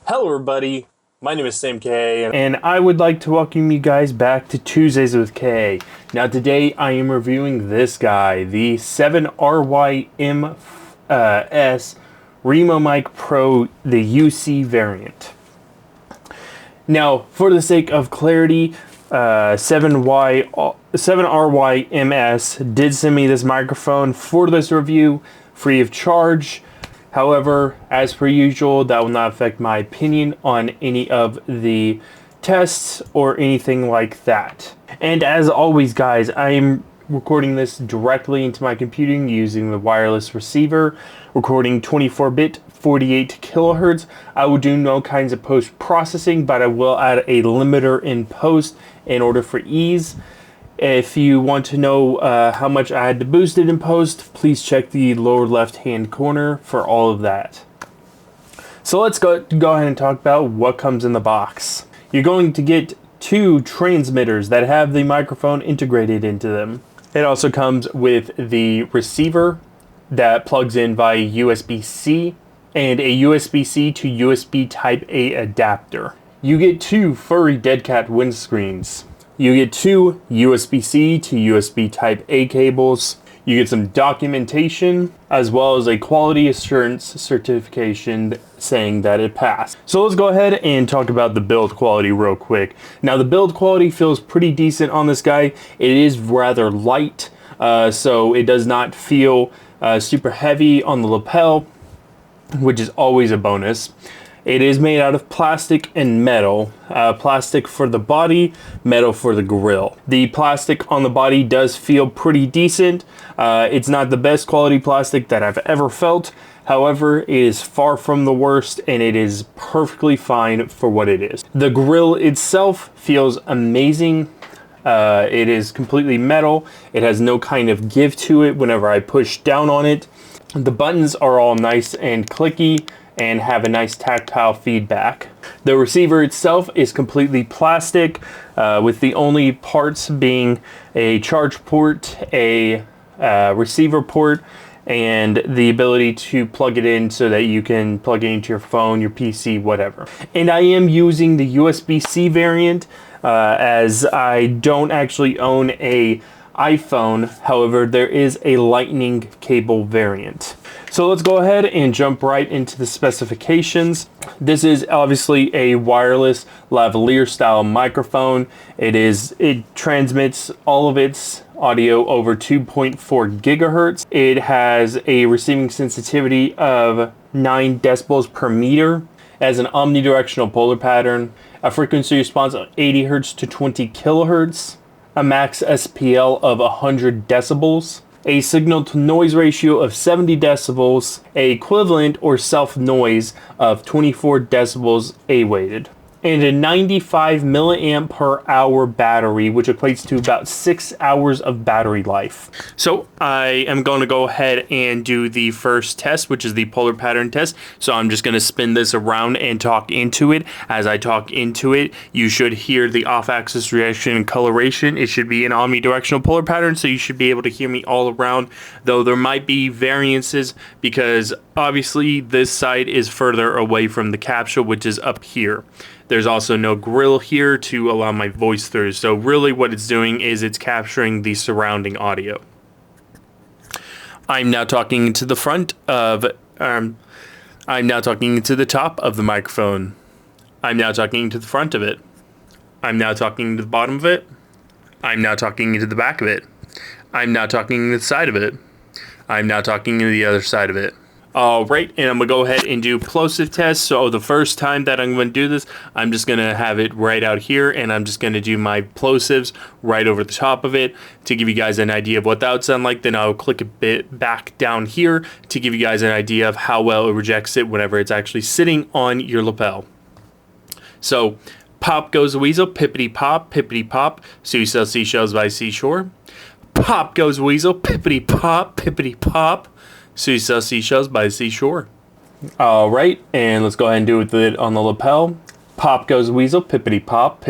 Hello everybody, my name is Sam K, and I would like to welcome you guys back to Tuesdays with K. Now today I am reviewing this guy, the 7RYMS RimoMic Pro, the UC variant. Now, for the sake of clarity, 7RYMS did send me this microphone for this review, free of charge. However, as per usual, that will not affect my opinion on any of the tests or anything like that. And as always, guys, I am recording this directly into my computer using the wireless receiver, recording 24-bit, 48 kilohertz. I will do no kinds of post-processing, but I will add a limiter in post in order for ease. If you want to know how much I had to boost it in post, please check the lower left-hand corner for all of that. So let's go ahead and talk about what comes in the box. You're going to get two transmitters that have the microphone integrated into them. It also comes with the receiver that plugs in via USB-C and a USB-C to USB Type-A adapter. You get two furry dead cat windscreens. You get two USB-C to USB Type-A cables. You get some documentation, as well as a quality assurance certification saying that it passed. So let's go ahead and talk about the build quality real quick. Now the build quality feels pretty decent on this guy. It is rather light, so it does not feel super heavy on the lapel, which is always a bonus. It is made out of plastic and metal. Plastic for the body, metal for the grill. The plastic on the body does feel pretty decent. It's not the best quality plastic that I've ever felt. However, it is far from the worst, and it is perfectly fine for what it is. The grill itself feels amazing. It is completely metal. It has no kind of give to it whenever I push down on it. The buttons are all nice and clicky and have a nice tactile feedback. The receiver itself is completely plastic, with the only parts being a charge port, a receiver port, and the ability to plug it in so that you can plug it into your phone, your PC, whatever. And I am using the USB-C variant, as I don't actually own a iPhone. However, there is a lightning cable variant. So let's go ahead and jump right into the specifications. This is obviously a wireless lavalier style microphone. It transmits all of its audio over 2.4 gigahertz. It has a receiving sensitivity of 9 decibels per meter. It has an omnidirectional polar pattern, a frequency response of 80 hertz to 20 kilohertz, a max SPL of 100 decibels, a signal to noise ratio of 70 decibels, a equivalent or self noise of 24 decibels A-weighted, and a 95 milliamp per hour battery, which equates to about 6 hours of battery life. So I am going to go ahead and do the first test, which is the polar pattern test. So I'm just going to spin this around and talk into it. As I talk into it, you should hear the off-axis rejection and coloration. It should be an omnidirectional polar pattern, so you should be able to hear me all around, though there might be variances because obviously this side is further away from the capsule, which is up here. There's also no grill here to allow my voice through. So really what it's doing is it's capturing the surrounding audio. I'm now talking to the front of, I'm now talking to the top of the microphone. I'm now talking to the front of it. I'm now talking to the bottom of it. I'm now talking to the back of it. I'm now talking to the side of it. I'm now talking to the other side of it. Alright, and I'm going to go ahead and do Plosive Test. So the first time that I'm going to do this, I'm just going to have it right out here, and I'm just going to do my plosives right over the top of it to give you guys an idea of what that would sound like. Then I'll click a bit back down here to give you guys an idea of how well it rejects it whenever it's actually sitting on your lapel. So, pop goes the weasel, pippity pop, so you sell seashells by seashore. Pop goes the weasel, pippity pop, so you sell seashells by the seashore. Alright, and let's go ahead and do it with it on the lapel. Pop goes the weasel, pippity pop,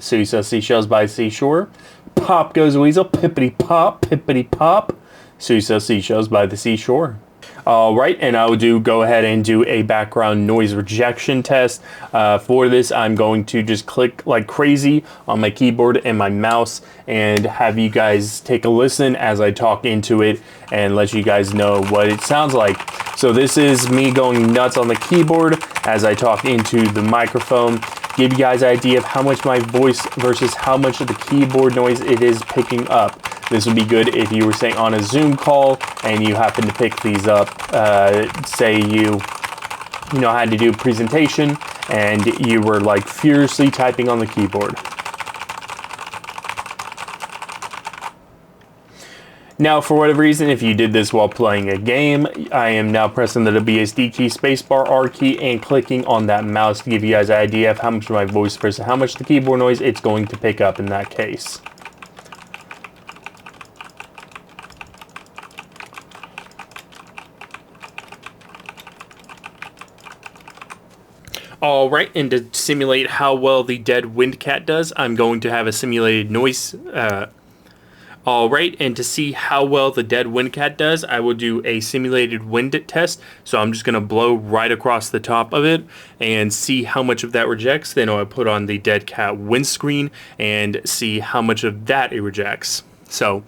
so you sell seashells by the seashore. Pop goes the weasel, pippity pop, so you sell seashells by the seashore. All right, and I will go ahead and do a background noise rejection test. For this, I'm going to just click like crazy on my keyboard and my mouse and have you guys take a listen as I talk into it and let you guys know what it sounds like. So this is me going nuts on the keyboard as I talk into the microphone. Give you guys an idea of how much my voice versus how much of the keyboard noise it is picking up. This would be good if you were saying on a Zoom call and you happen to pick these up. Say you had to do a presentation and you were like furiously typing on the keyboard. Now, for whatever reason, if you did this while playing a game, I am now pressing the WSD key, spacebar, R key, and clicking on that mouse to give you guys an idea of how much of my voice versus how much the keyboard noise it's going to pick up in that case. All right, and to simulate how well the dead wind cat does, I'm going to have a simulated noise. All right, and to see how well the dead wind cat does, I will do a simulated wind test. So I'm just going to blow right across the top of it and see how much of that rejects. Then I'll put on the dead cat windscreen and see how much of that it rejects. So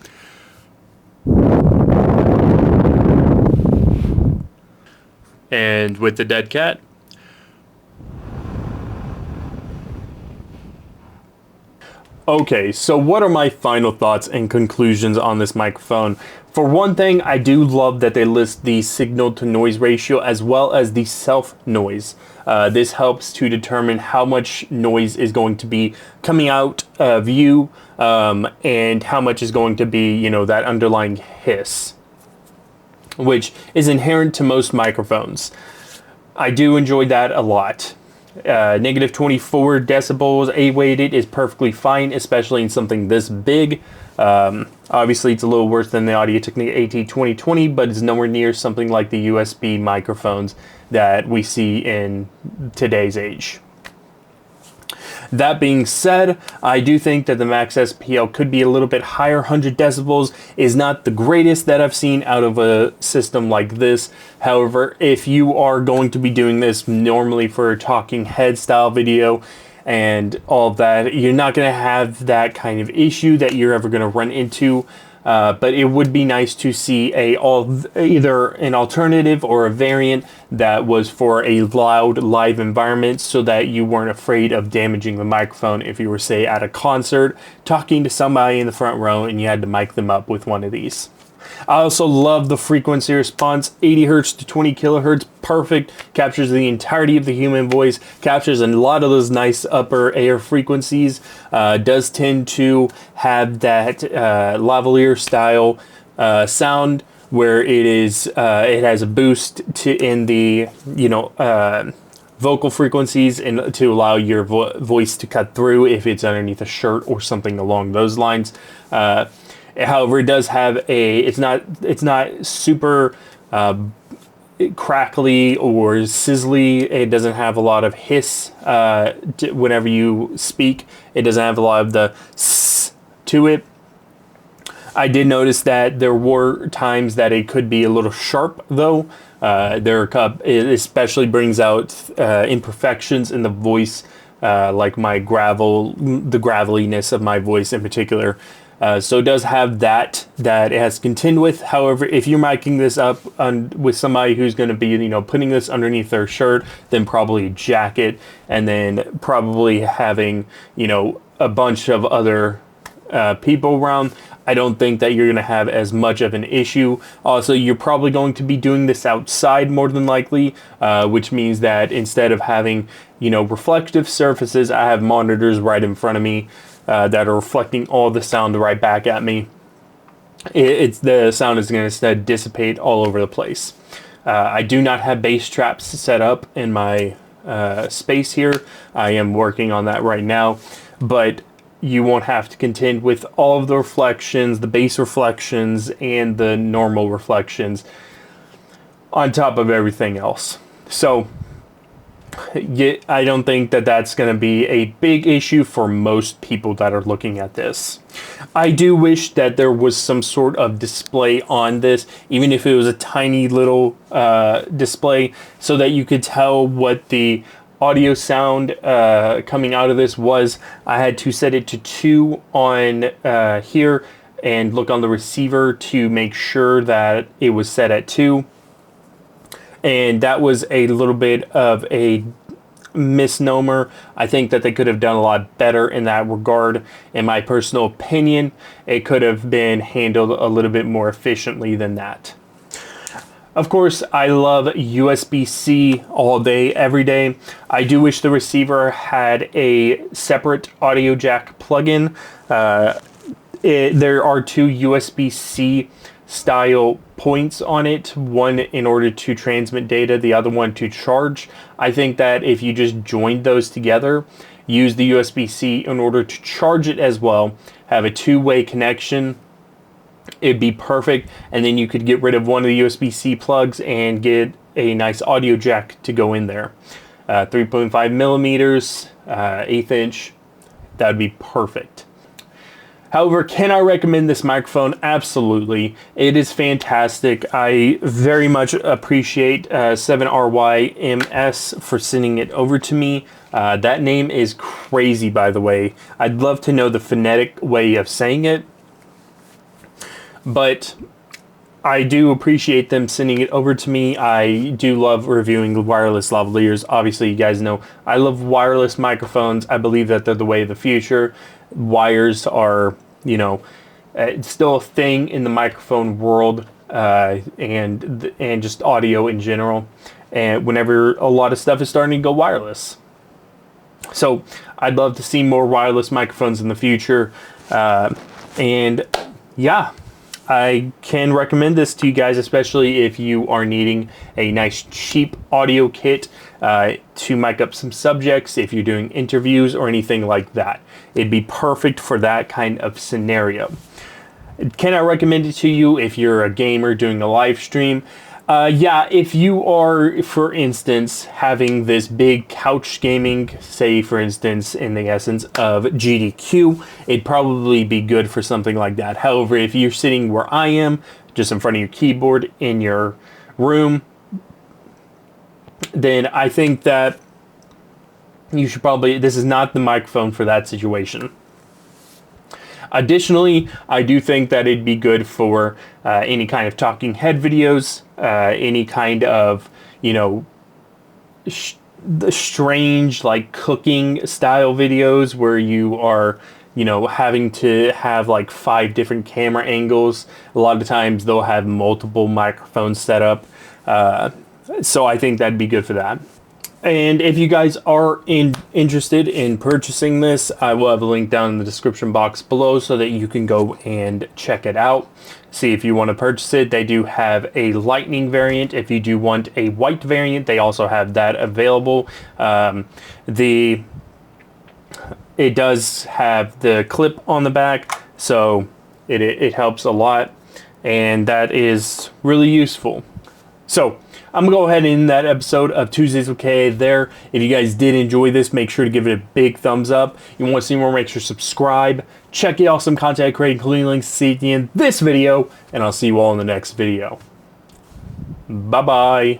and with the dead cat. Okay, so what are my final thoughts and conclusions on this microphone? For one thing, I do love that they list the signal to noise ratio as well as the self noise. This helps to determine how much noise is going to be coming out of you and how much is going to be, that underlying hiss, which is inherent to most microphones. I do enjoy that a lot. Negative 24 decibels, A-weighted is perfectly fine, especially in something this big. Obviously, it's a little worse than the Audio-Technica AT2020, but it's nowhere near something like the USB microphones that we see in today's age. That being said, I do think that the max SPL could be a little bit higher. 100 decibels is not the greatest that I've seen out of a system like this. However, if you are going to be doing this normally for a talking head style video and all of that, you're not going to have that kind of issue that you're ever going to run into. But it would be nice to see either an alternative or a variant that was for a loud live environment so that you weren't afraid of damaging the microphone if you were, say, at a concert talking to somebody in the front row and you had to mic them up with one of these. I also love the frequency response, 80 hertz to 20 kilohertz, perfect, captures the entirety of the human voice, captures a lot of those nice upper air frequencies, does tend to have that lavalier style sound where it has a boost in the, vocal frequencies and to allow your voice to cut through if it's underneath a shirt or something along those lines. However, it does have it's not super crackly or sizzly. It doesn't have a lot of hiss whenever you speak. It doesn't have a lot of the s to it. I did notice that there were times that it could be a little sharp, though. It especially brings out imperfections in the voice, like the graveliness of my voice in particular. So it does have that it has to contend with. However, if you're miking this up with somebody who's going to be, putting this underneath their shirt, then probably a jacket, and then probably having, a bunch of other people around, I don't think that you're going to have as much of an issue. Also, you're probably going to be doing this outside more than likely, which means that instead of having, reflective surfaces, I have monitors right in front of me that are reflecting all the sound right back at me. The sound is going to instead dissipate all over the place. I do not have bass traps set up in my space here. I am working on that right now, but you won't have to contend with all of the reflections, the bass reflections, and the normal reflections on top of everything else. So I don't think that that's going to be a big issue for most people that are looking at this. I do wish that there was some sort of display on this, even if it was a tiny little display, so that you could tell what the audio sound coming out of this was. I had to set it to 2 on here and look on the receiver to make sure that it was set at 2. And that was a little bit of a misnomer. I think that they could have done a lot better in that regard. In my personal opinion, it could have been handled a little bit more efficiently than that. Of course, I love USB-C all day, every day. I do wish the receiver had a separate audio jack plug-in. There are 2 USB-C style points on it, one in order to transmit data, the other one to charge. I think that if you just joined those together, use the USB-C in order to charge it as well, have a 2-way connection, it'd be perfect. And then you could get rid of one of the USB-C plugs and get a nice audio jack to go in there. 3.5 millimeters, 1/8 inch, that would be perfect. However, can I recommend this microphone? Absolutely. It is fantastic. I very much appreciate 7RYMS for sending it over to me. That name is crazy, by the way. I'd love to know the phonetic way of saying it. But I do appreciate them sending it over to me. I do love reviewing wireless lavaliers. Obviously, you guys know I love wireless microphones. I believe that they're the way of the future. Wires are, you know, it's still a thing in the microphone world, and just audio in general. And whenever a lot of stuff is starting to go wireless, so I'd love to see more wireless microphones in the future. And yeah, I can recommend this to you guys, especially if you are needing a nice cheap audio kit to mic up some subjects, if you're doing interviews or anything like that. It'd be perfect for that kind of scenario. Can I recommend it to you if you're a gamer doing a live stream? Yeah, if you are, for instance, having this big couch gaming, say for instance in the essence of GDQ, it'd probably be good for something like that. However, if you're sitting where I am, just in front of your keyboard in your room, then I think that you should probably, this is not the microphone for that situation. Additionally, I do think that it'd be good for any kind of talking head videos, any kind of, you know, the strange like cooking style videos where you are, you know, having to have like 5 different camera angles. A lot of times they'll have multiple microphones set up. So I think that'd be good for that. And if you guys are interested in purchasing this, I will have a link down in the description box below so that you can go and check it out. See if you want to purchase it. They do have a lightning variant. If you do want a white variant, they also have that available. It does have the clip on the back, so it helps a lot, and that is really useful. So I'm going to go ahead and end that episode of Tuesdays with KA there. If you guys did enjoy this, make sure to give it a big thumbs up. If you want to see more, make sure to subscribe. Check out some content I create, including links to see at the end of this video, and I'll see you all in the next video. Bye-bye.